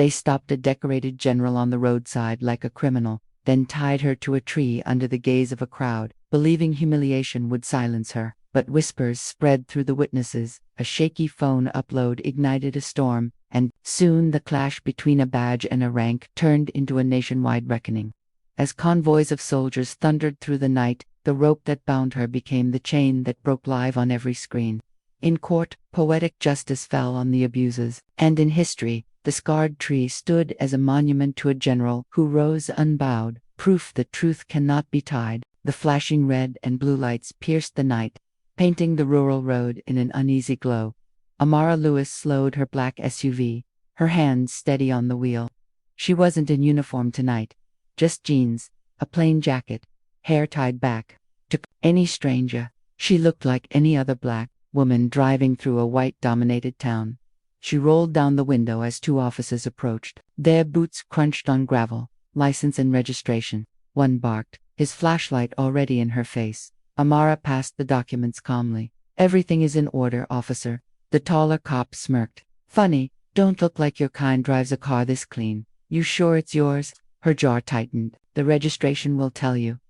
They stopped a decorated general on the roadside like a criminal, then tied her to a tree under the gaze of a crowd, believing humiliation would silence her. But whispers spread through the witnesses, a shaky phone upload ignited a storm, and soon the clash between a badge and a rank turned into a nationwide reckoning. As convoys of soldiers thundered through the night, the rope that bound her became the chain that broke live on every screen. In court, poetic justice fell on the abusers, and in history, the scarred tree stood as a monument to a general who rose unbowed, proof that truth cannot be tied. The flashing red and blue lights pierced the night, painting the rural road in an uneasy glow. Amara Lewis slowed her black SUV, her hands steady on the wheel. She wasn't in uniform tonight, just jeans, a plain jacket, hair tied back. To any stranger, she looked like any other black woman driving through a white-dominated town. She rolled down the window as two officers approached. Their boots crunched on gravel. License and registration. One barked, his flashlight already in her face. Amara passed the documents calmly. Everything is in order, officer. The taller cop smirked. Funny, don't look like your kind drives a car this clean. You sure it's yours? Her jaw tightened. The registration will tell you.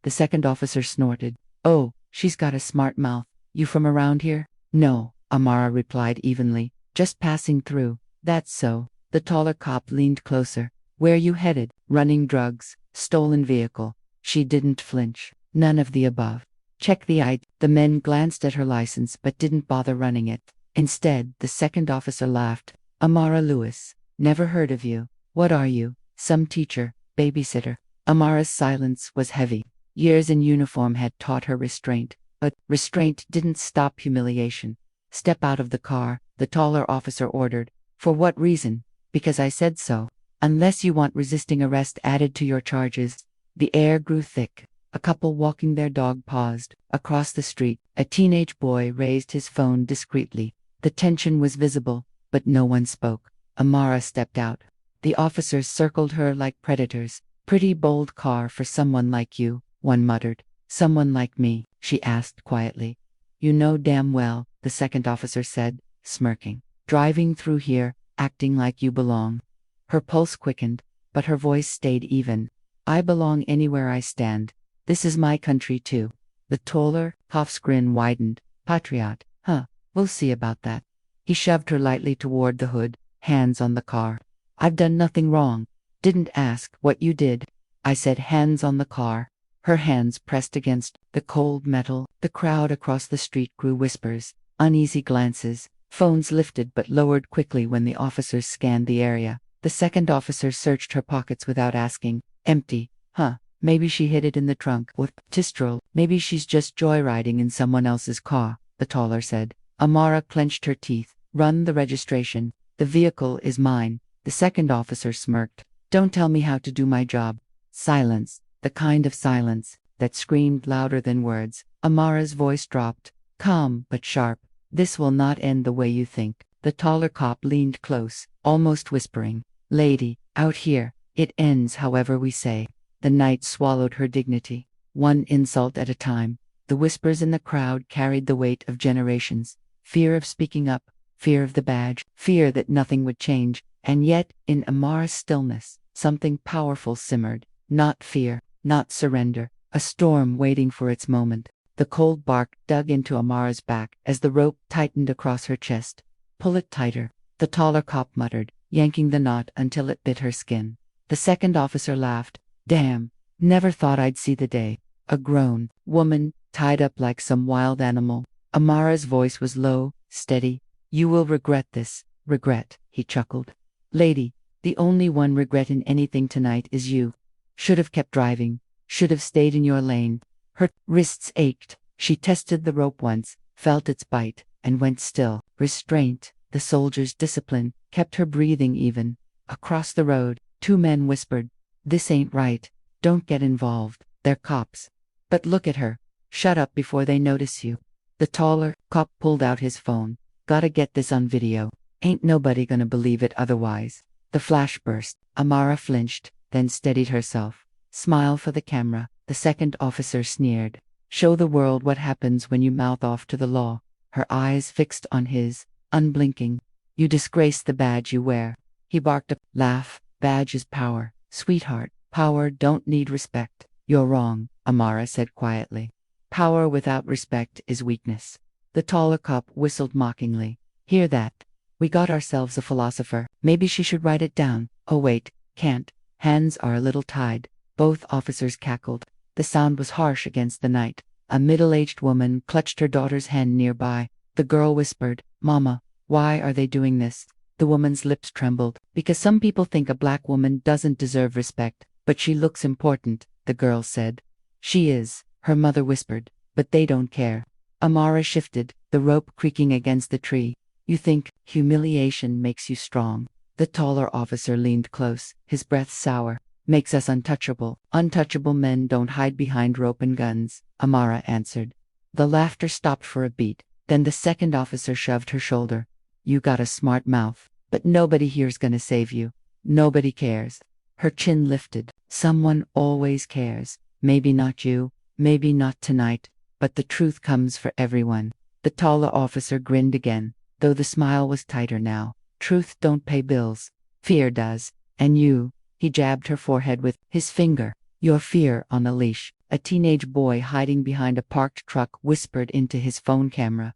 The second officer snorted. Oh, she's got a smart mouth. You from around here? No, Amara replied evenly. Just passing through. That's so. The taller cop leaned closer. Where you headed? Running drugs. Stolen vehicle. She didn't flinch. None of the above. Check the ID. The men glanced at her license but didn't bother running it. Instead, the second officer laughed. Amara Lewis. Never heard of you. What are you? Some teacher, babysitter. Amara's silence was heavy. Years in uniform had taught her restraint, but restraint didn't stop humiliation. Step out of the car, the taller officer ordered. For what reason? Because I said so. Unless you want resisting arrest added to your charges. The air grew thick. A couple walking their dog paused. Across the street, a teenage boy raised his phone discreetly. The tension was visible, but no one spoke. Amara stepped out. The officers circled her like predators. Pretty bold car for someone like you, one muttered. Someone like me, she asked quietly. You know damn well, the second officer said, smirking. Driving through here, acting like you belong. Her pulse quickened, but her voice stayed even. I belong anywhere I stand. This is my country too. The taller, Hoff's grin widened. Patriot, huh? We'll see about that. He shoved her lightly toward the hood, hands on the car. I've done nothing wrong. Didn't ask what you did. I said hands on the car. Her hands pressed against the cold metal. The crowd across the street grew whispers, uneasy glances. Phones lifted but lowered quickly when the officers scanned the area. The second officer searched her pockets without asking. Empty. Huh. Maybe she hid it in the trunk. With Tistrel, maybe she's just joyriding in someone else's car, the taller said. Amara clenched her teeth. Run the registration. The vehicle is mine. The second officer smirked. Don't tell me how to do my job. Silence. The kind of silence that screamed louder than words. Amara's voice dropped. Calm but sharp. This will not end the way you think. The taller cop leaned close, almost whispering. Lady, out here, it ends however we say. The night swallowed her dignity, one insult at a time. The whispers in the crowd carried the weight of generations. Fear of speaking up, fear of the badge, fear that nothing would change. And yet, in Amara's stillness, something powerful simmered. Not fear, not surrender, a storm waiting for its moment. The cold bark dug into Amara's back as the rope tightened across her chest. Pull it tighter, the taller cop muttered, yanking the knot until it bit her skin. The second officer laughed. Damn, never thought I'd see the day. A grown woman, tied up like some wild animal. Amara's voice was low, steady. You will regret this. Regret, he chuckled. Lady, the only one regret in anything tonight is you. Should have kept driving. Should have stayed in your lane. Her wrists ached. She tested the rope once, felt its bite, and went still. Restraint, the soldier's discipline, kept her breathing even. Across the road, two men whispered, This ain't right. Don't get involved. They're cops. But look at her. Shut up before they notice you. The taller cop pulled out his phone. Gotta get this on video. Ain't nobody gonna believe it otherwise. The flash burst. Amara flinched, then steadied herself. Smile for the camera. The second officer sneered. Show the world what happens when you mouth off to the law. Her eyes fixed on his, unblinking. You disgrace the badge you wear. He barked a laugh. Badge is power. Sweetheart, power don't need respect. You're wrong, Amara said quietly. Power without respect is weakness. The taller cop whistled mockingly. Hear that? We got ourselves a philosopher. Maybe she should write it down. Oh wait, can't. Hands are a little tied. Both officers cackled. The sound was harsh against the night. A middle-aged woman clutched her daughter's hand nearby. The girl whispered, Mama, why are they doing this? The woman's lips trembled. Because some people think a black woman doesn't deserve respect. But she looks important, the girl said. She is, her mother whispered. But they don't care. Amara shifted, the rope creaking against the tree. You think humiliation makes you strong. The taller officer leaned close, his breath sour. Makes us untouchable. Untouchable men don't hide behind rope and guns, Amara answered. The laughter stopped for a beat. Then the second officer shoved her shoulder. You got a smart mouth, but nobody here's gonna save you. Nobody cares. Her chin lifted. Someone always cares. Maybe not you, maybe not tonight, but the truth comes for everyone. The taller officer grinned again, though the smile was tighter now. Truth don't pay bills. Fear does. And you, he jabbed her forehead with his finger. Your fear on a leash. A teenage boy hiding behind a parked truck whispered into his phone camera.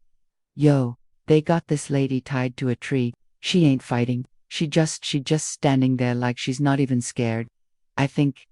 Yo, they got this lady tied to a tree. She ain't fighting. She just standing there like she's not even scared. I think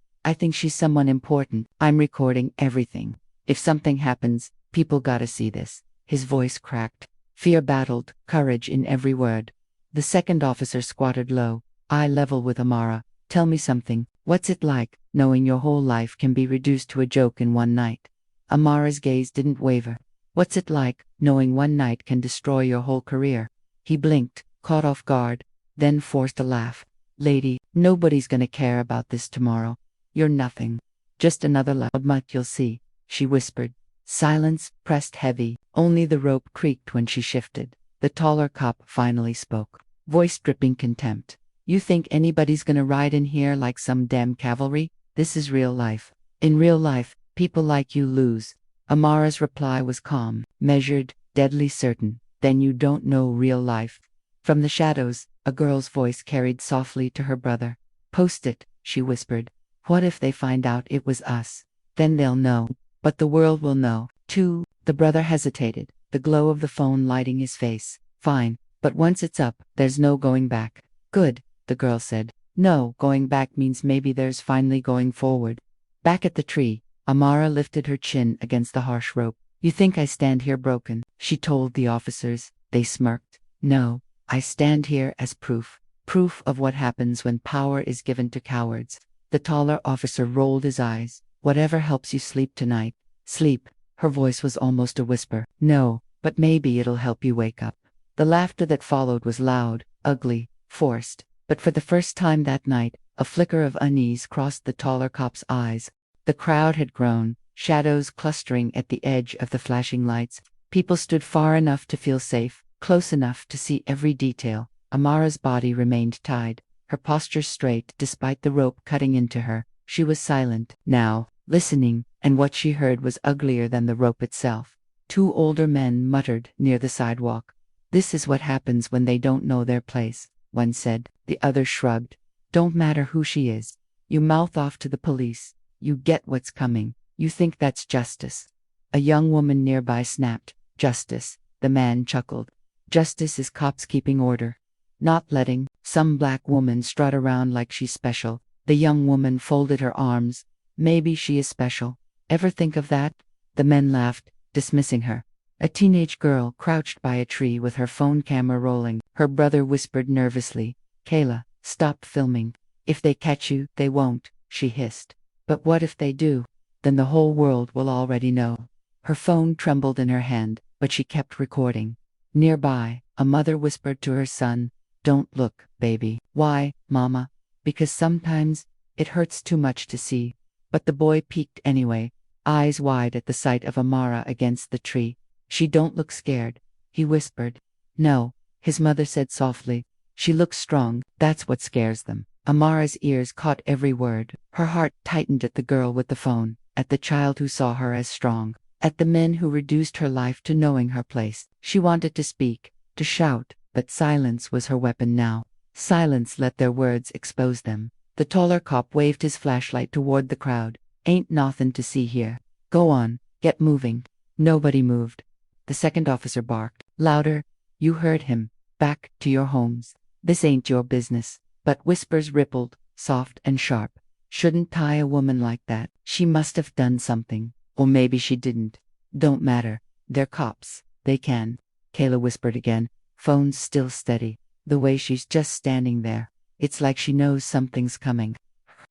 she's someone important. I'm recording everything. If something happens, people gotta see this. His voice cracked. Fear battled, courage in every word. The second officer squatted low, eye level with Amara. Tell me something. What's it like, knowing your whole life can be reduced to a joke in one night? Amara's gaze didn't waver. What's it like, knowing one night can destroy your whole career? He blinked, caught off guard, then forced a laugh. Lady, nobody's gonna care about this tomorrow. You're nothing. Just another loud mutt you'll see, she whispered. Silence pressed heavy. Only the rope creaked when she shifted. The taller cop finally spoke, voice dripping contempt. You think anybody's gonna ride in here like some damn cavalry? This is real life. In real life, people like you lose. Amara's reply was calm, measured, deadly certain. Then you don't know real life. From the shadows, a girl's voice carried softly to her brother. Post it, she whispered. What if they find out it was us? Then they'll know. But the world will know, too. The brother hesitated, the glow of the phone lighting his face. Fine, but once it's up, there's no going back. Good, the girl said. No, going back means maybe there's finally going forward. Back at the tree, Amara lifted her chin against the harsh rope. You think I stand here broken? She told the officers. They smirked. No, I stand here as proof. Proof of what happens when power is given to cowards. The taller officer rolled his eyes. Whatever helps you sleep tonight. Sleep. Her voice was almost a whisper. No, but maybe it'll help you wake up. The laughter that followed was loud, ugly, forced. But for the first time that night, a flicker of unease crossed the taller cop's eyes. The crowd had grown, shadows clustering at the edge of the flashing lights. People stood far enough to feel safe, close enough to see every detail. Amara's body remained tied, her posture straight despite the rope cutting into her. She was silent now, listening, and what she heard was uglier than the rope itself. Two older men muttered near the sidewalk. This is what happens when they don't know their place, one said. The other shrugged. Don't matter who she is. You mouth off to the police. You get what's coming. You think that's justice. A young woman nearby snapped. Justice. The man chuckled. Justice is cops keeping order. Not letting some black woman strut around like she's special. The young woman folded her arms. Maybe she is special. Ever think of that? The men laughed, dismissing her. A teenage girl crouched by a tree with her phone camera rolling. Her brother whispered nervously. Kayla, stop filming. If they catch you, they won't, she hissed. But what if they do? Then the whole world will already know. Her phone trembled in her hand, but she kept recording. Nearby, a mother whispered to her son, Don't look, baby. Why, Mama? Because sometimes, it hurts too much to see. But the boy peeked anyway, eyes wide at the sight of Amara against the tree. She don't look scared, he whispered. No, his mother said softly. She looks strong, that's what scares them. Amara's ears caught every word. Her heart tightened at the girl with the phone, at the child who saw her as strong, at the men who reduced her life to knowing her place. She wanted to speak, to shout, but silence was her weapon now. Silence let their words expose them. The taller cop waved his flashlight toward the crowd. Ain't nothin' to see here. Go on, get moving. Nobody moved. The second officer barked. Louder. You heard him. Back to your homes. This ain't your business. But whispers rippled, soft and sharp. Shouldn't tie a woman like that. She must have done something. Or maybe she didn't. Don't matter. They're cops. They can. Kayla whispered again. Phone's still steady. The way she's just standing there. It's like she knows something's coming.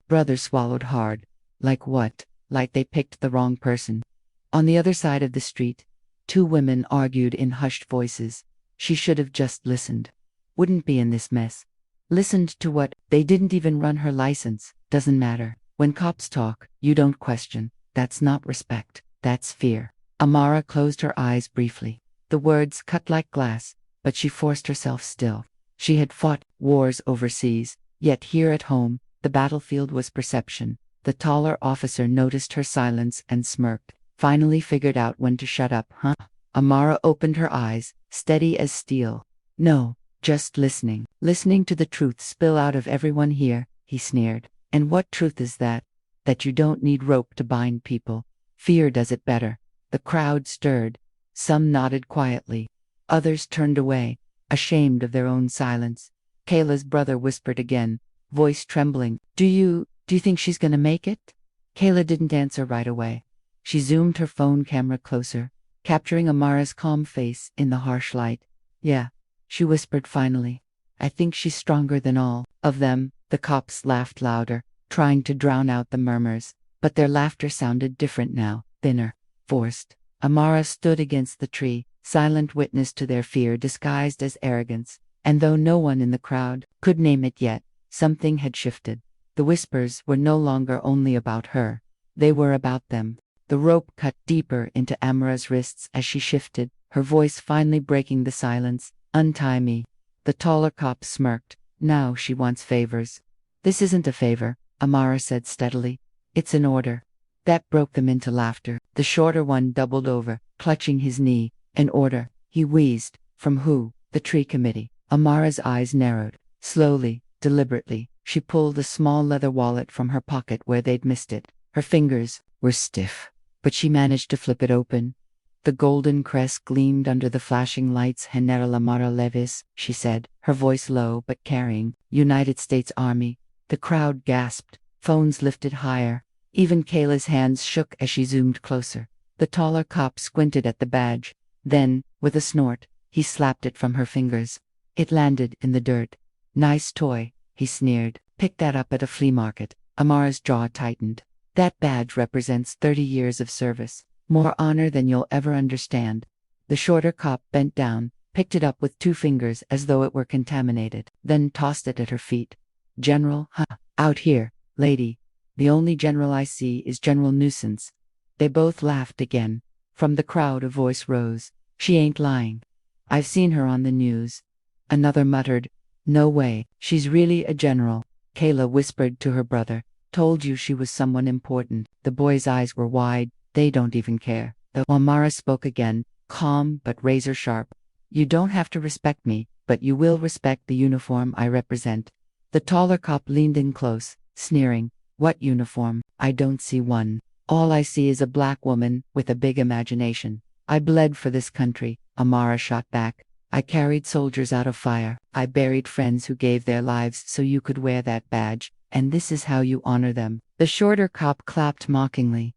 Brother swallowed hard. Like what? Like they picked the wrong person. On the other side of the street, two women argued in hushed voices. She should have just listened. Wouldn't be in this mess. Listened to what? They didn't even run her license. Doesn't matter. When cops talk, you don't question. That's not respect. That's fear. Amara closed her eyes briefly. The words cut like glass, but she forced herself still. She had fought wars overseas, yet here at home, the battlefield was perception. The taller officer noticed her silence and smirked. Finally figured out when to shut up, huh? Amara opened her eyes, steady as steel. No, just listening. Listening to the truth spill out of everyone here, he sneered. And what truth is that? That you don't need rope to bind people. Fear does it better. The crowd stirred. Some nodded quietly. Others turned away, ashamed of their own silence. Kayla's brother whispered again, voice trembling. Do you think she's gonna make it? Kayla didn't answer right away. She zoomed her phone camera closer, capturing Amara's calm face in the harsh light. Yeah, she whispered finally. I think she's stronger than all of them. The cops laughed louder, trying to drown out the murmurs, but their laughter sounded different now, thinner, forced. Amara stood against the tree, silent witness to their fear disguised as arrogance, and though no one in the crowd could name it yet, something had shifted. The whispers were no longer only about her. They were about them. The rope cut deeper into Amara's wrists as she shifted, her voice finally breaking the silence. Untie me. The taller cop smirked. Now she wants favors. This isn't a favor, Amara said steadily. It's an order. That broke them into laughter. The shorter one doubled over, clutching his knee. An order, he wheezed. From who? The tree committee. Amara's eyes narrowed. Slowly, deliberately, she pulled a small leather wallet from her pocket where they'd missed it. Her fingers were stiff, but she managed to flip it open. The golden crest gleamed under the flashing lights. General Amara Levis, she said, her voice low but carrying. United States Army. The crowd gasped. Phones lifted higher. Even Kayla's hands shook as she zoomed closer. The taller cop squinted at the badge. Then, with a snort, he slapped it from her fingers. It landed in the dirt. Nice toy, he sneered. Pick that up at a flea market. Amara's jaw tightened. That badge represents 30 years of service. More honor than you'll ever understand. The shorter cop bent down, picked it up with 2 fingers as though it were contaminated, then tossed it at her feet. General, huh? Out here, lady. The only general I see is General Nuisance. They both laughed again. From the crowd a voice rose. She ain't lying. I've seen her on the news. Another muttered. No way, she's really a general. Kayla whispered to her brother. Told you she was someone important. The boy's eyes were wide. They don't even care. The Amara spoke again, calm but razor sharp. You don't have to respect me, but you will respect the uniform I represent. The taller cop leaned in close, sneering. What uniform? I don't see one. All I see is a black woman with a big imagination. I bled for this country, Amara shot back. I carried soldiers out of fire. I buried friends who gave their lives so you could wear that badge, and this is how you honor them. The shorter cop clapped mockingly.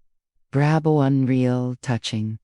Bravo, unreal, touching.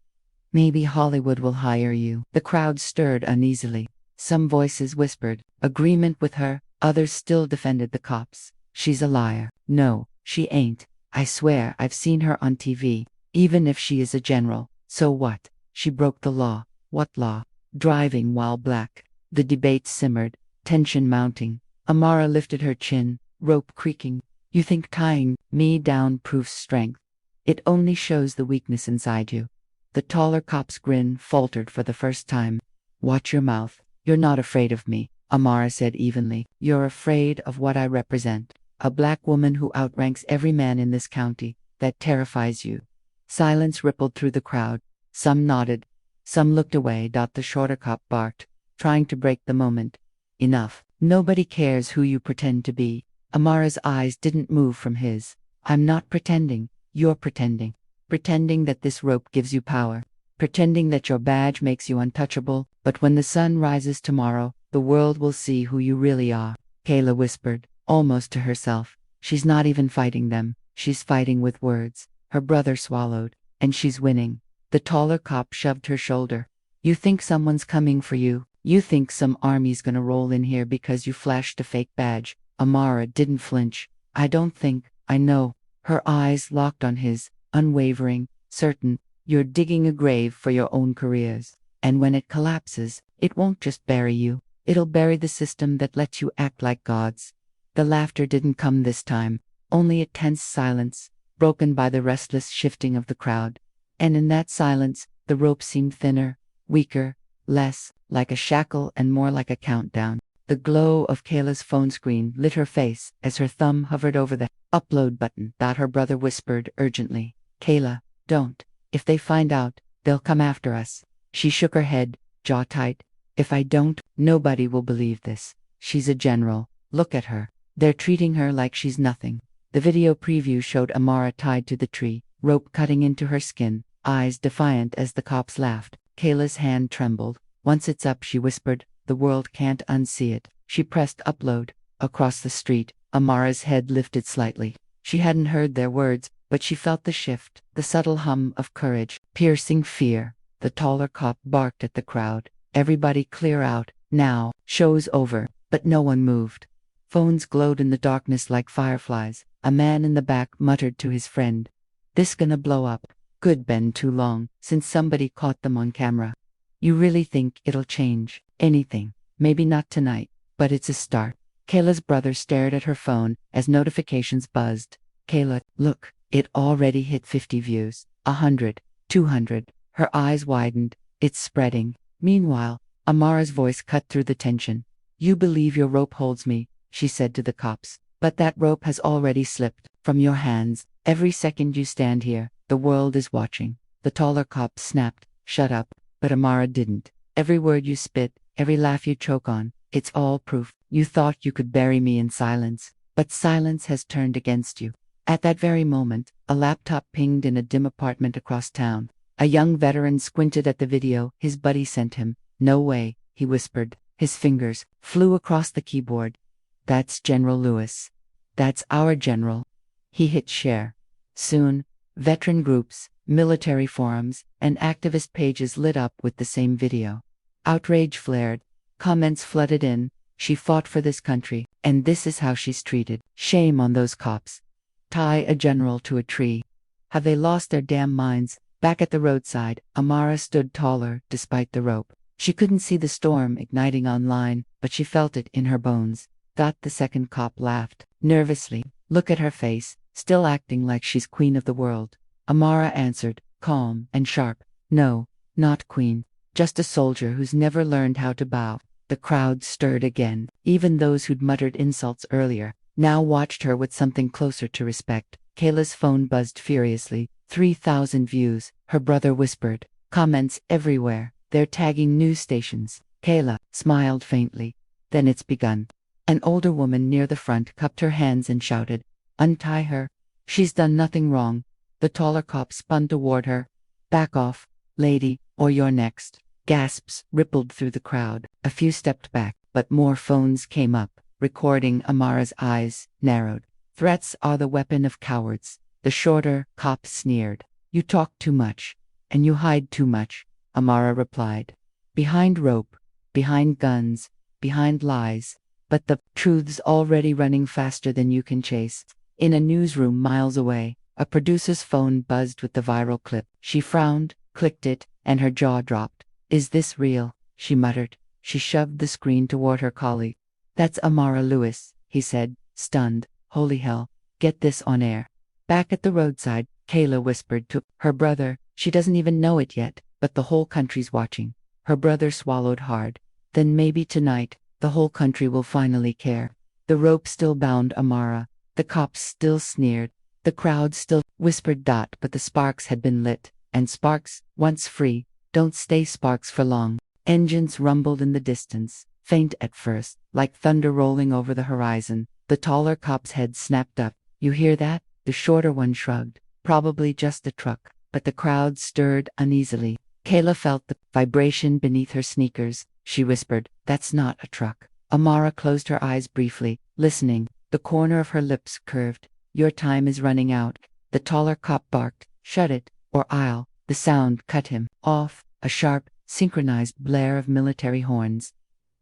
Maybe Hollywood will hire you. The crowd stirred uneasily. Some voices whispered agreement with her, others still defended the cops. She's a liar. No, she ain't. I swear I've seen her on TV. Even if she is a general, so what? She broke the law. What law? Driving while black. The debate simmered, tension mounting. Amara lifted her chin, rope creaking. You think tying me down proves strength? It only shows the weakness inside you. The taller cop's grin faltered for the first time. Watch your mouth. You're not afraid of me, Amara said evenly. You're afraid of what I represent. A black woman who outranks every man in this county. That terrifies you. Silence rippled through the crowd. Some nodded. Some looked away. The shorter cop barked, trying to break the moment. Enough. Nobody cares who you pretend to be. Amara's eyes didn't move from his. I'm not pretending. You're pretending. Pretending that this rope gives you power. Pretending that your badge makes you untouchable. But when the sun rises tomorrow, the world will see who you really are. Kayla whispered, almost to herself. She's not even fighting them. She's fighting with words. Her brother swallowed. And she's winning. The taller cop shoved her shoulder. You think someone's coming for you? You think some army's gonna roll in here because you flashed a fake badge? Amara didn't flinch. I don't think, I know. Her eyes locked on his, unwavering, certain. You're digging a grave for your own careers. And when it collapses, it won't just bury you. It'll bury the system that lets you act like gods. The laughter didn't come this time, only a tense silence, broken by the restless shifting of the crowd. And in that silence, the rope seemed thinner, weaker, less like a shackle and more like a countdown. The glow of Kayla's phone screen lit her face as her thumb hovered over the upload button. Her brother whispered urgently, Kayla, don't. If they find out, they'll come after us. She shook her head, jaw tight. If I don't, nobody will believe this. She's a general. Look at her. They're treating her like she's nothing. The video preview showed Amara tied to the tree, rope cutting into her skin, eyes defiant as the cops laughed. Kayla's hand trembled. Once it's up, she whispered, the world can't unsee it. She pressed upload. Across the street, Amara's head lifted slightly. She hadn't heard their words, but she felt the shift, the subtle hum of courage, piercing fear. The taller cop barked at the crowd. Everybody clear out, now, show's over. But no one moved. Phones glowed in the darkness like fireflies. A man in the back muttered to his friend, this gonna blow up. Could been too long, since somebody caught them on camera. You really think it'll change anything? Maybe not tonight, but it's a start. Kayla's brother stared at her phone as notifications buzzed. Kayla, look, it already hit 50 views, 100, 200. Her eyes widened. It's spreading. Meanwhile, Amara's voice cut through the tension. You believe your rope holds me, she said to the cops. But that rope has already slipped from your hands. Every second you stand here, the world is watching. The taller cop snapped, shut up. But Amara didn't. Every word you spit, every laugh you choke on, it's all proof. You thought you could bury me in silence. But silence has turned against you. At that very moment, a laptop pinged in a dim apartment across town. A young veteran squinted at the video his buddy sent him. No way, he whispered. His fingers flew across the keyboard. That's General Lewis. That's our general. He hit share. Soon, veteran groups, military forums, and activist pages lit up with the same video. Outrage flared. Comments flooded in. She fought for this country, and this is how she's treated. Shame on those cops. Tie a general to a tree. Have they lost their damn minds? Back at the roadside, Amara stood taller despite the rope. She couldn't see the storm igniting online, but she felt it in her bones. The second cop laughed, nervously. Look at her face, still acting like she's queen of the world. Amara answered, calm and sharp. No, not queen. Just a soldier who's never learned how to bow. The crowd stirred again. Even those who'd muttered insults earlier now watched her with something closer to respect. Kayla's phone buzzed furiously. 3,000 views, her brother whispered. Comments everywhere. They're tagging news stations. Kayla smiled faintly. Then it's begun. An older woman near the front cupped her hands and shouted, untie her. She's done nothing wrong. The taller cop spun toward her. Back off, lady, or you're next. Gasps rippled through the crowd. A few stepped back, but more phones came up, recording. Amara's eyes narrowed. Threats are the weapon of cowards. The shorter cop sneered. You talk too much, and you hide too much, Amara replied. Behind rope, behind guns, behind lies. But the truth's already running faster than you can chase. In a newsroom miles away, a producer's phone buzzed with the viral clip. She frowned, clicked it, and her jaw dropped. Is this real? She muttered. She shoved the screen toward her colleague. That's Amara Lewis, he said, stunned. Holy hell, get this on air. Back at the roadside, Kayla whispered to her brother. She doesn't even know it yet, but the whole country's watching. Her brother swallowed hard. Then maybe tonight, the whole country will finally care. The rope still bound Amara. The cops still sneered. The crowd still whispered. But the sparks had been lit. And sparks, once free, don't stay sparks for long. Engines rumbled in the distance. faint at first, like thunder rolling over the horizon. The taller cop's head snapped up. You hear that? The shorter one shrugged. Probably just a truck. But the crowd stirred uneasily. Kayla felt the vibration beneath her sneakers. She whispered, "That's not a truck." Amara closed her eyes briefly, listening. The corner of her lips curved. "Your time is running out." The taller cop barked, "Shut it, or I'll." The sound cut him off, a sharp, synchronized blare of military horns.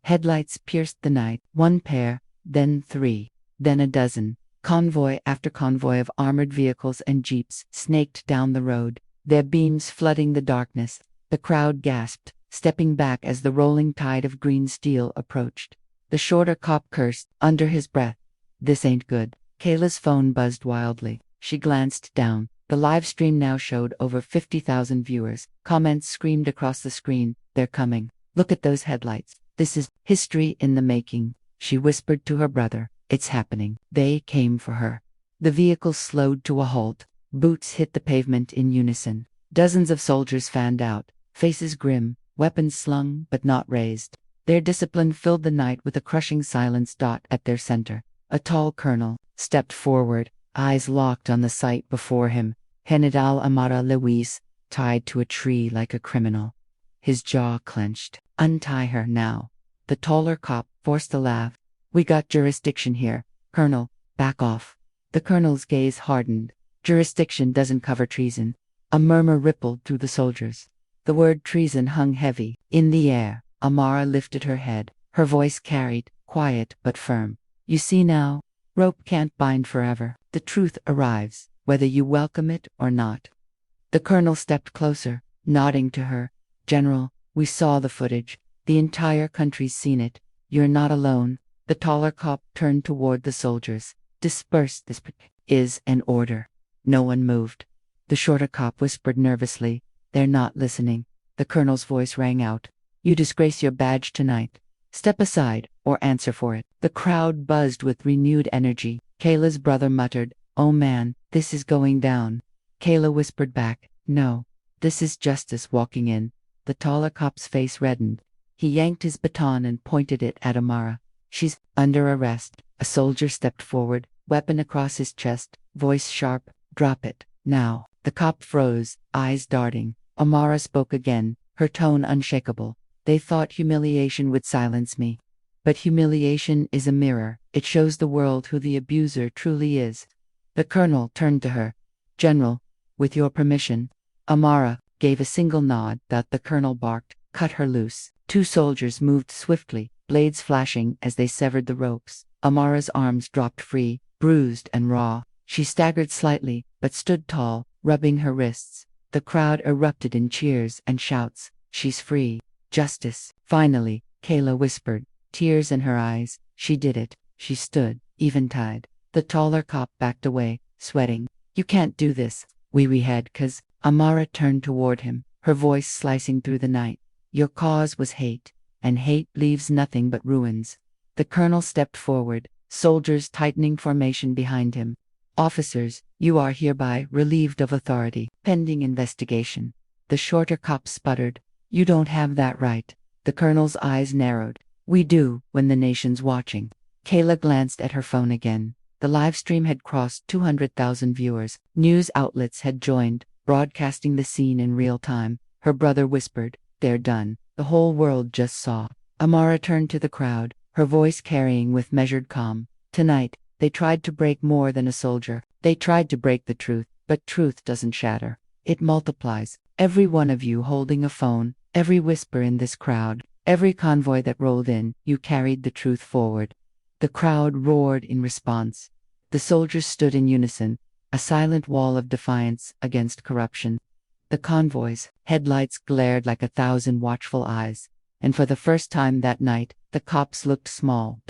Headlights pierced the night, one pair, then three, then a dozen. Convoy after convoy of armored vehicles and jeeps snaked down the road, their beams flooding the darkness. The crowd gasped, stepping back as the rolling tide of green steel approached. The shorter cop cursed, under his breath. "This ain't good." Kayla's phone buzzed wildly. She glanced down. The live stream now showed over 50,000 viewers. Comments screamed across the screen, "They're coming. Look at those headlights. This is history in the making." She whispered to her brother, "It's happening." They came for her. The vehicle slowed to a halt. Boots hit the pavement in unison. Dozens of soldiers fanned out, faces grim, weapons slung but not raised. Their discipline filled the night with a crushing silence. At their center, a tall colonel stepped forward, eyes locked on the sight before him. General Amara Luis, tied to a tree like a criminal. His jaw clenched. "Untie her now." The taller cop forced a laugh. "We got jurisdiction here. Colonel, back off." The colonel's gaze hardened. "Jurisdiction doesn't cover treason." A murmur rippled through the soldiers. The word treason hung heavy in the air. Amara lifted her head. Her voice carried, quiet but firm. "You see now? Rope can't bind forever. The truth arrives, whether you welcome it or not." The colonel stepped closer, nodding to her. "General, we saw the footage. The entire country's seen it. You're not alone." The taller cop turned toward the soldiers. "Disperse. This is an order." No one moved. The shorter cop whispered nervously, "They're not listening." The colonel's voice rang out, "You disgrace your badge tonight. Step aside, or answer for it." The crowd buzzed with renewed energy. Kayla's brother muttered, "Oh man, this is going down." Kayla whispered back, "No, this is justice walking in." The taller cop's face reddened. He yanked his baton and pointed it at Amara. "She's under arrest." A soldier stepped forward, weapon across his chest, voice sharp, "Drop it, now." The cop froze, eyes darting. Amara spoke again, her tone unshakable. "They thought humiliation would silence me. But humiliation is a mirror. It shows the world who the abuser truly is." The colonel turned to her. "General, with your permission." Amara gave a single nod. That the colonel barked, "Cut her loose." Two soldiers moved swiftly, blades flashing as they severed the ropes. Amara's arms dropped free, bruised and raw. She staggered slightly, but stood tall, rubbing her wrists. The crowd erupted in cheers and shouts. "She's free. Justice." Finally, Kayla whispered, tears in her eyes. "She did it." She stood, eventide. The taller cop backed away, sweating. "You can't do this." We had 'cause." Amara turned toward him, her voice slicing through the night. "Your cause was hate, and hate leaves nothing but ruins." The colonel stepped forward, soldiers tightening formation behind him. "Officers, you are hereby relieved of authority, pending investigation." The shorter cop sputtered, "You don't have that right." The colonel's eyes narrowed. "We do, when the nation's watching." Kayla glanced at her phone again. The live stream had crossed 200,000 viewers. News outlets had joined, broadcasting the scene in real time. Her brother whispered, "They're done." The whole world just saw. Amara turned to the crowd, her voice carrying with measured calm. "Tonight, they tried to break more than a soldier. They tried to break the truth, but truth doesn't shatter. It multiplies. Every one of you holding a phone, every whisper in this crowd, every convoy that rolled in, you carried the truth forward." The crowd roared in response. The soldiers stood in unison, a silent wall of defiance against corruption. The convoys' headlights glared like 1,000 watchful eyes, and for the first time that night, the cops looked small,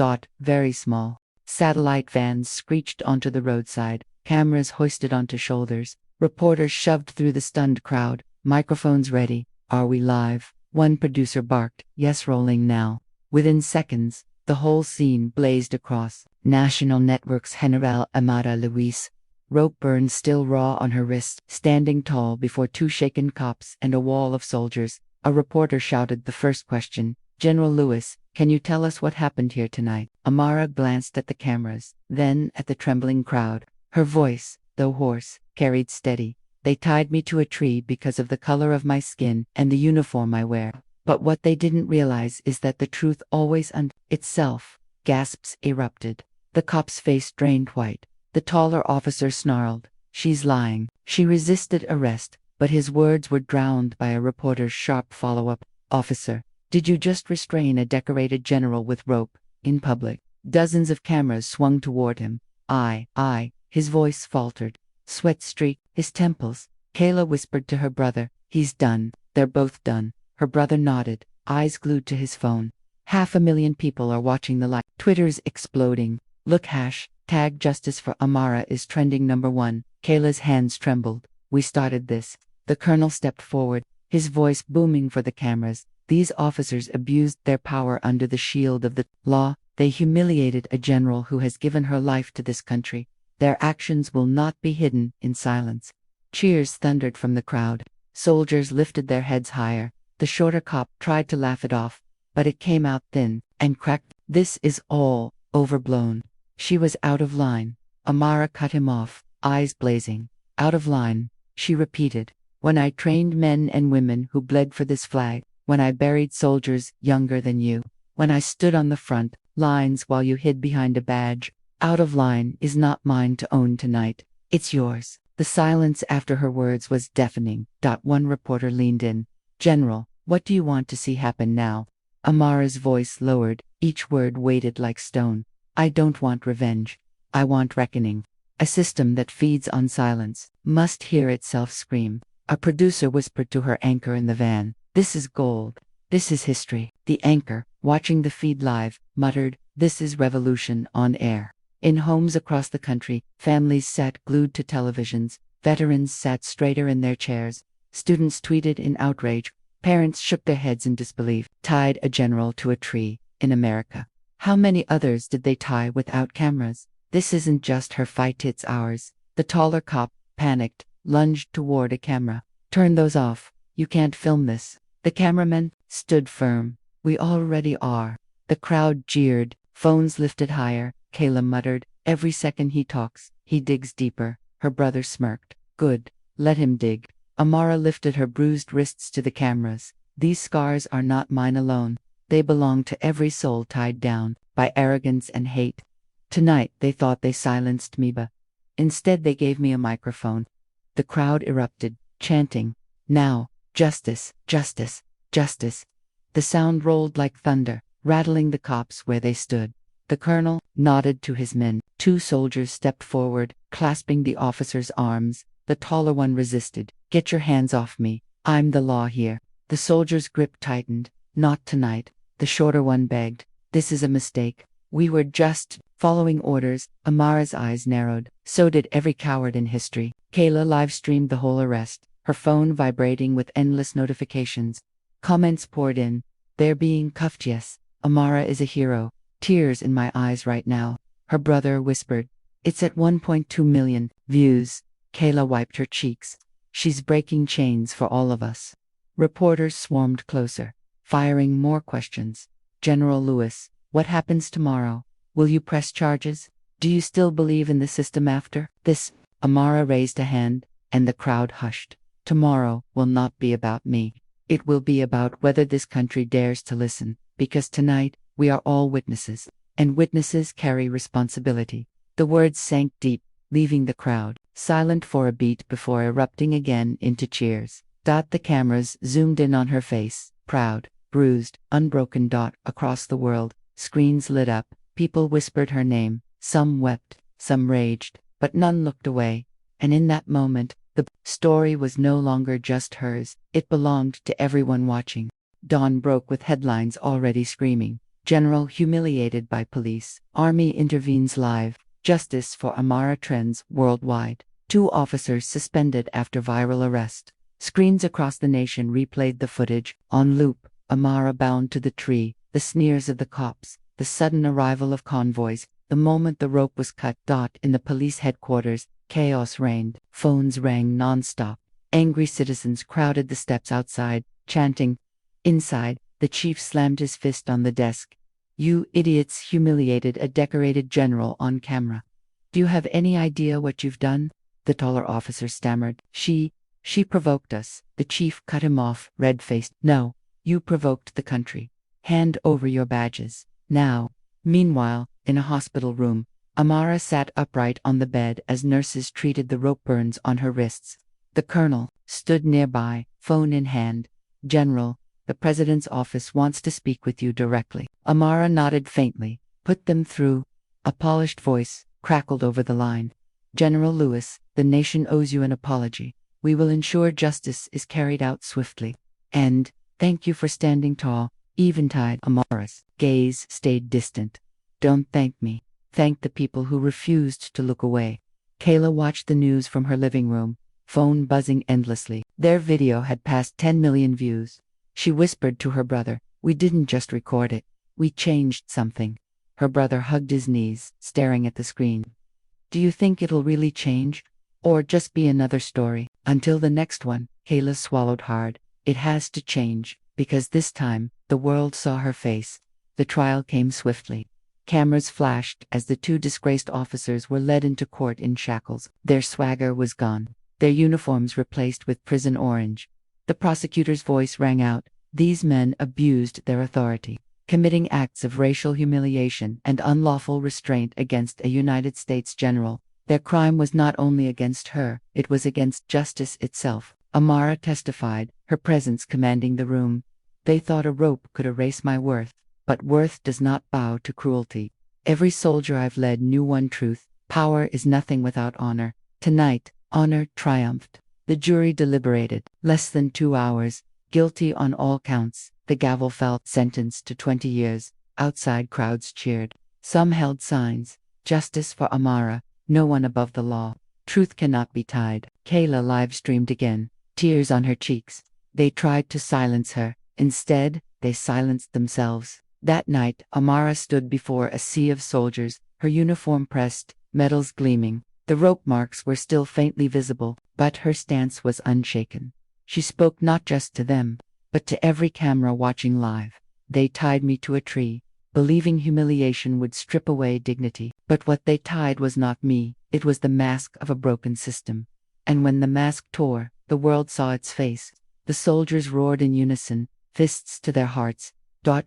very small. Satellite vans screeched onto the roadside, cameras hoisted onto shoulders, reporters shoved through the stunned crowd, microphones ready. "Are we live?" One producer barked, "Yes, rolling now." Within seconds, the whole scene blazed across national networks. General Amara Luis, rope burn still raw on her wrist, standing tall before two shaken cops and a wall of soldiers. A reporter shouted the first question, General Lewis, can you tell us what happened here tonight? Amara glanced at the cameras, then at the trembling crowd. Her voice, though hoarse, carried steady. They tied me to a tree because of the color of my skin and the uniform I wear. But what they didn't realize is that the truth always itself. Gasps erupted. The cop's face drained white. The taller officer snarled, "She's lying." She resisted arrest, but his words were drowned by a reporter's sharp follow-up. "Officer, did you just restrain a decorated general with rope, in public?" Dozens of cameras swung toward him. I. His voice faltered. Sweat streaked his temples. Kayla whispered to her brother, "He's done." "They're both done." Her brother nodded, eyes glued to his phone. 500,000 people are watching the live. Twitter's exploding. Look #tag justice for Amara is trending #1. Kayla's hands trembled. "We started this." The colonel stepped forward, his voice booming for the cameras. "These officers abused their power under the shield of the law. They humiliated a general who has given her life to this country. Their actions will not be hidden in silence." Cheers thundered from the crowd. Soldiers lifted their heads higher. The shorter cop tried to laugh it off, but it came out thin and cracked. "This is all overblown." She was out of line. Amara cut him off, eyes blazing. "Out of line," she repeated. "When I trained men and women who bled for this flag, when I buried soldiers younger than you, when I stood on the front lines while you hid behind a badge. Out of line is not mine to own tonight. It's yours." The silence after her words was deafening. One reporter leaned in. "General, what do you want to see happen now?" Amara's voice lowered, each word weighted like stone. "I don't want revenge. I want reckoning. A system that feeds on silence must hear itself scream." A producer whispered to her anchor in the van, "This is gold. This is history." The anchor, watching the feed live, muttered, "This is revolution on air." In homes across the country, families sat glued to televisions, veterans sat straighter in their chairs, students tweeted in outrage, parents shook their heads in disbelief. Tied a general to a tree, in America. How many others did they tie without cameras? "This isn't just her fight, it's ours." The taller cop, panicked, lunged toward a camera. "Turn those off. You can't film this." The cameraman stood firm. "We already are." The crowd jeered, phones lifted higher. Kayla muttered, "Every second he talks, he digs deeper." Her brother smirked. "Good. Let him dig." Amara lifted her bruised wrists to the cameras. "These scars are not mine alone. They belong to every soul tied down by arrogance and hate. Tonight they thought they silenced me, but instead they gave me a microphone." The crowd erupted, chanting, "Now, justice, justice, justice." The sound rolled like thunder, rattling the cops where they stood. The colonel nodded to his men. 2 soldiers stepped forward, clasping the officer's arms. The taller one resisted. "Get your hands off me. I'm the law here." The soldier's grip tightened. "Not tonight." The shorter one begged. "This is a mistake. We were just following orders." Amara's eyes narrowed. So did every coward in history. Kayla live-streamed the whole arrest, her phone vibrating with endless notifications. Comments poured in. "They're being cuffed, yes. Amara is a hero. Tears in my eyes right now." Her brother whispered, "It's at 1.2 million views." Kayla wiped her cheeks. "She's breaking chains for all of us." Reporters swarmed closer, firing more questions. "General Lewis, what happens tomorrow? Will you press charges? Do you still believe in the system after this?" Amara raised a hand, and the crowd hushed. "Tomorrow will not be about me. It will be about whether this country dares to listen, because tonight, we are all witnesses, and witnesses carry responsibility." The words sank deep, leaving the crowd silent for a beat before erupting again into cheers. The cameras zoomed in on her face, proud, bruised, unbroken. Across the world, screens lit up, people whispered her name, some wept, some raged, but none looked away. And in that moment, the story was no longer just hers, it belonged to everyone watching. Dawn broke with headlines already screaming, "General humiliated by police. Army intervenes live. Justice for Amara trends worldwide. 2 officers suspended after viral arrest." Screens across the nation replayed the footage, on loop. Amara bound to the tree, the sneers of the cops, the sudden arrival of convoys, the moment the rope was cut. In the police headquarters, chaos reigned. Phones rang non-stop. Angry citizens crowded the steps outside, chanting. Inside, The chief slammed his fist on the desk. You idiots humiliated a decorated general on camera. Do you have any idea what you've done? The taller officer stammered. She provoked us. The chief cut him off, red-faced. No, you provoked the country. Hand over your badges. Now. Meanwhile, in a hospital room, Amara sat upright on the bed as nurses treated the rope burns on her wrists. The colonel stood nearby, phone in hand. General, the president's office wants to speak with you directly. Amara nodded faintly. Put them through. A polished voice crackled over the line. General Lewis, the nation owes you an apology. We will ensure justice is carried out swiftly. And, thank you for standing tall, eventide. Amara's gaze stayed distant. Don't thank me. Thank the people who refused to look away. Kayla watched the news from her living room, phone buzzing endlessly. Their video had passed 10 million views. She whispered to her brother, we didn't just record it. We changed something. Her brother hugged his knees, staring at the screen. Do you think it'll really change? Or just be another story? Until the next one, Kayla swallowed hard. It has to change, because this time, the world saw her face. The trial came swiftly. Cameras flashed as the two disgraced officers were led into court in shackles. Their swagger was gone, their uniforms replaced with prison orange. The prosecutor's voice rang out. These men abused their authority, committing acts of racial humiliation and unlawful restraint against a United States general. Their crime was not only against her, it was against justice itself. Amara testified, her presence commanding the room. They thought a rope could erase my worth, but worth does not bow to cruelty. Every soldier I've led knew one truth: power is nothing without honor. Tonight, honor triumphed. The jury deliberated. Less than 2 hours. Guilty on all counts. The gavel fell. Sentenced to 20 years. Outside crowds cheered. Some held signs. Justice for Amara. No one above the law. Truth cannot be tied. Kayla live-streamed again. Tears on her cheeks. They tried to silence her. Instead, they silenced themselves. That night, Amara stood before a sea of soldiers, her uniform pressed, medals gleaming. The rope marks were still faintly visible, but her stance was unshaken. She spoke not just to them, but to every camera watching live. They tied me to a tree, believing humiliation would strip away dignity. But what they tied was not me, it was the mask of a broken system. And when the mask tore, the world saw its face. The soldiers roared in unison, fists to their hearts.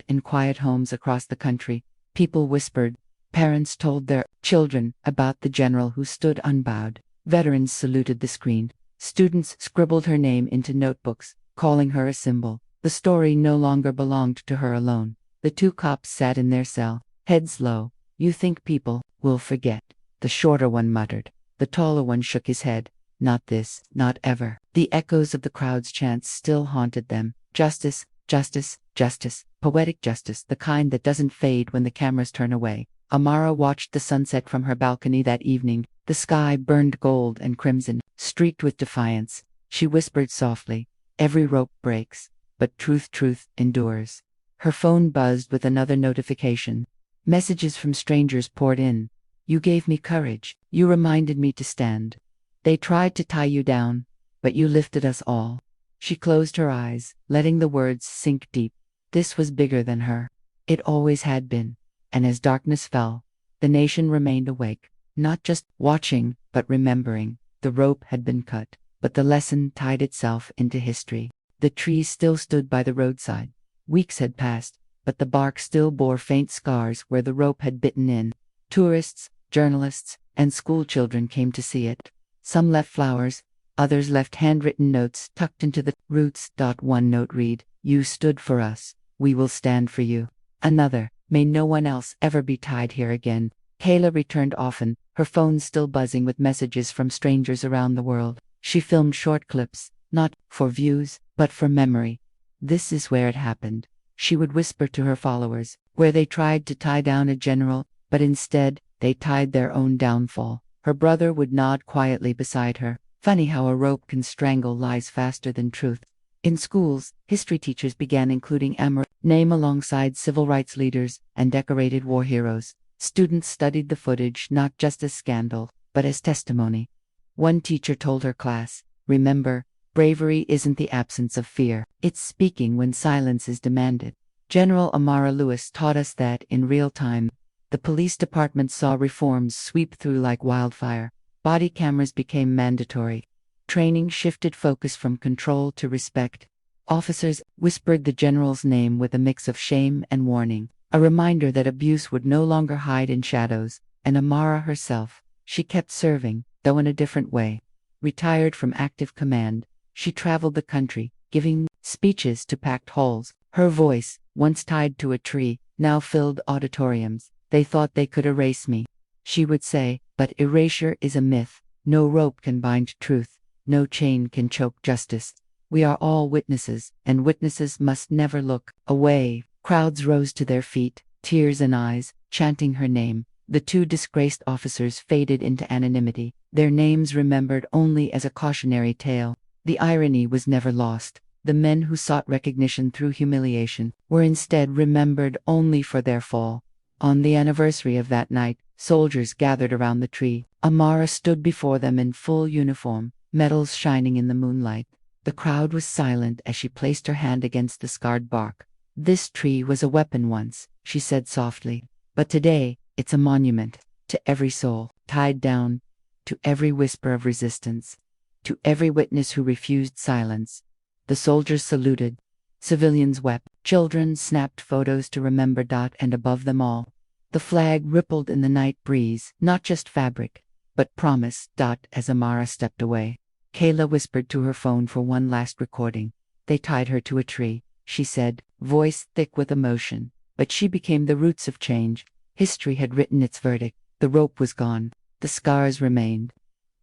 In quiet homes across the country, people whispered. Parents told their children about the general who stood unbowed. Veterans saluted the screen. Students scribbled her name into notebooks, calling her a symbol. The story no longer belonged to her alone. The two cops sat in their cell, heads low. You think people will forget? The shorter one muttered. The taller one shook his head. Not this, not ever. The echoes of the crowd's chants still haunted them. Justice, justice, justice. Poetic justice, the kind that doesn't fade when the cameras turn away. Amara watched the sunset from her balcony that evening. The sky burned gold and crimson, streaked with defiance. She whispered softly, every rope breaks, but truth endures. Her phone buzzed with another notification. Messages from strangers poured in. You gave me courage. You reminded me to stand. They tried to tie you down, but you lifted us all. She closed her eyes, letting the words sink deep. This was bigger than her. It always had been. And as darkness fell, the nation remained awake, not just watching, but remembering. The rope had been cut, but the lesson tied itself into history. The tree still stood by the roadside. Weeks had passed, but the bark still bore faint scars where the rope had bitten in. Tourists, journalists, and schoolchildren came to see it. Some left flowers, others left handwritten notes tucked into the roots. One note read, You stood for us. We will stand for you. Another, May no one else ever be tied here again. Kayla returned often, her phone still buzzing with messages from strangers around the world. She filmed short clips, not for views, but for memory. This is where it happened, she would whisper to her followers, where they tried to tie down a general, but instead, they tied their own downfall. Her brother would nod quietly beside her. Funny how a rope can strangle lies faster than truth. In schools, history teachers began including Amara's name alongside civil rights leaders and decorated war heroes. Students studied the footage not just as scandal, but as testimony. One teacher told her class, Remember, bravery isn't the absence of fear. It's speaking when silence is demanded. General Amara Lewis taught us that, in real time, the police department saw reforms sweep through like wildfire. Body cameras became mandatory. Training shifted focus from control to respect. Officers whispered the general's name with a mix of shame and warning, a reminder that abuse would no longer hide in shadows. And Amara herself, she kept serving, though in a different way. Retired from active command, she traveled the country, giving speeches to packed halls. Her voice, once tied to a tree, now filled auditoriums. They thought they could erase me, she would say, but erasure is a myth. No rope can bind truth. No chain can choke justice. We are all witnesses, and witnesses must never look away. Crowds rose to their feet, tears in eyes, chanting her name. The two disgraced officers faded into anonymity, their names remembered only as a cautionary tale. The irony was never lost. The men who sought recognition through humiliation were instead remembered only for their fall. On the anniversary of that night, soldiers gathered around the tree. Amara stood before them in full uniform, medals shining in the moonlight. The crowd was silent as she placed her hand against the scarred bark. "This tree was a weapon once," she said softly, "but today, it's a monument to every soul tied down, to every whisper of resistance, to every witness who refused silence." The soldiers saluted. Civilians wept. Children snapped photos to remember. And above them all, the flag rippled in the night breeze, not just fabric, but promise. As Amara stepped away, Kayla whispered to her phone for one last recording. "They tied her to a tree," she said, voice thick with emotion. "But she became the roots of change. History had written its verdict. The rope was gone. The scars remained.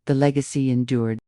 The legacy endured."